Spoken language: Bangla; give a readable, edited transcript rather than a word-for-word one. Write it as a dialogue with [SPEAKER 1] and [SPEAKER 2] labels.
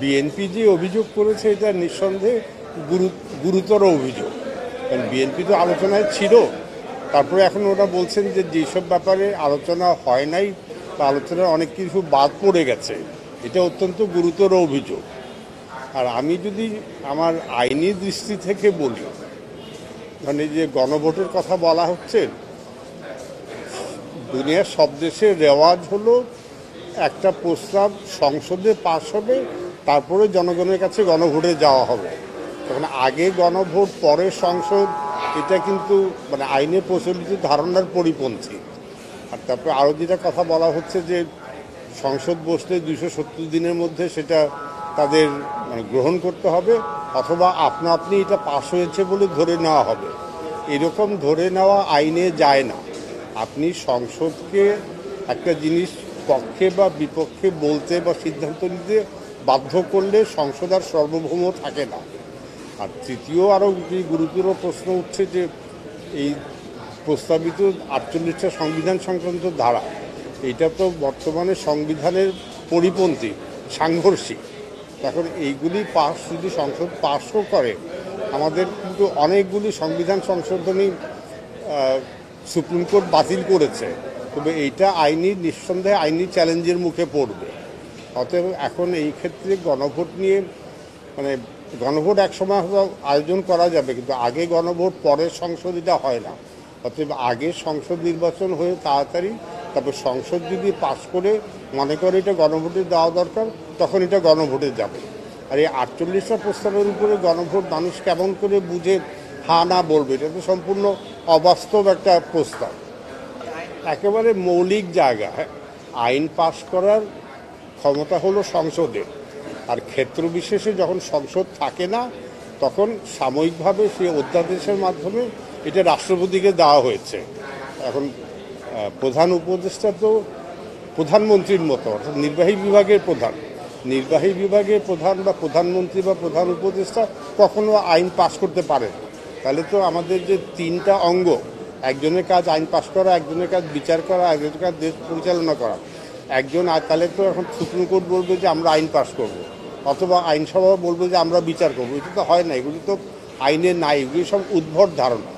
[SPEAKER 1] বিএনপি যে অভিযোগ করেছে এটা নিঃসন্দেহে গুরুতর অভিযোগ, কারণ বিএনপি তো আলোচনায় ছিল। তারপরে এখন ওরা বলছেন যে যেসব ব্যাপারে আলোচনা হয় নাই বা আলোচনার অনেক কিছু বাদ পড়ে গেছে, এটা অত্যন্ত গুরুতর অভিযোগ। আর আমি যদি আমার আইনি দৃষ্টি থেকে বলি, মানে যে গণভোটের কথা বলা হচ্ছে, দুনিয়ার সব দেশের রেওয়াজ হলো একটা প্রস্তাব সংসদে পাশ হবে, তারপরে জনগণের কাছে গণভোটে যাওয়া হবে। তখন আগে গণভোট পরে সংসদ, এটা কিন্তু মানে আইনে প্রচলিত ধারণার পরিপন্থী। আর তারপরে আরও যেটা কথা বলা হচ্ছে যে সংসদ বসলে 270 দিনের মধ্যে সেটা তাদের মানে গ্রহণ করতে হবে, অথবা আপনা আপনি এটা পাশ হয়েছে বলে ধরে নেওয়া হবে। এরকম ধরে নেওয়া আইনে যায় না। আপনি সংসদকে একটা জিনিস পক্ষে বা বিপক্ষে বলতে বা সিদ্ধান্ত নিতে বাধ্য করলে সংসদ আর সার্বভৌম থাকে না। আর তৃতীয় আরও যে গুরুতর প্রশ্ন উঠছে যে এই প্রস্তাবিত 48টা সংবিধান সংক্রান্ত ধারা, এটা তো বর্তমানে সংবিধানের পরিপন্থী, সাংঘর্ষিক। এখন এইগুলি পাস যদি সংসদ পাসও করে, আমাদের কিন্তু অনেকগুলি সংবিধান সংশোধনী সুপ্রিম কোর্ট বাতিল করেছে, তবে এইটা নিঃসন্দেহে আইনি চ্যালেঞ্জের মুখে পড়বে। অতএব এখন এই ক্ষেত্রে গণভোট নিয়ে মানে গণভোট একসময় আয়োজন করা যাবে, কিন্তু আগে গণভোট পরে সংসদ এটা হয় না। অতএব আগে সংসদ নির্বাচন হয়ে তাড়াতাড়ি, তারপর সংসদ যদি পাস করে মনে করে এটা গণভোটে দেওয়া দরকার, তখন এটা গণভোটে যাবে। আর এই 48টা প্রস্তাবের উপরে গণভোট মানুষ কেমন করে বুঝে হ্যাঁ না বলবে, এটা তো সম্পূর্ণ অবাস্তব একটা প্রস্তাব। একেবারে মৌলিক জায়গায় আইন পাস করার ক্ষমতা হলো সংসদের, আর ক্ষেত্র বিশেষে যখন সংসদ থাকে না, তখন সাময়িকভাবে সেই অধ্যাদেশের মাধ্যমে এটা রাষ্ট্রপতিকে দেওয়া হয়েছে। এখন প্রধান উপদেষ্টা তো প্রধানমন্ত্রীর মতো, অর্থাৎ নির্বাহী বিভাগের প্রধান বা প্রধানমন্ত্রী বা প্রধান উপদেষ্টা কখনো আইন পাস করতে পারে না। তাহলে তো আমাদের যে তিনটা অঙ্গ, একজনের কাজ আইন পাস করা, একজনের কাজ বিচার করা, একজনের কাজ দেশ পরিচালনা করা, তাহলে তো এখন সুপ্রিম কোর্ট বলবে যে আমরা আইন পাস করব, অথবা আইনসভা বলবে যে আমরা বিচার করবো। এটা তো হয় না, এগুলি তো আইনে নাই, এগুলি সব উদ্ভট ধারণা।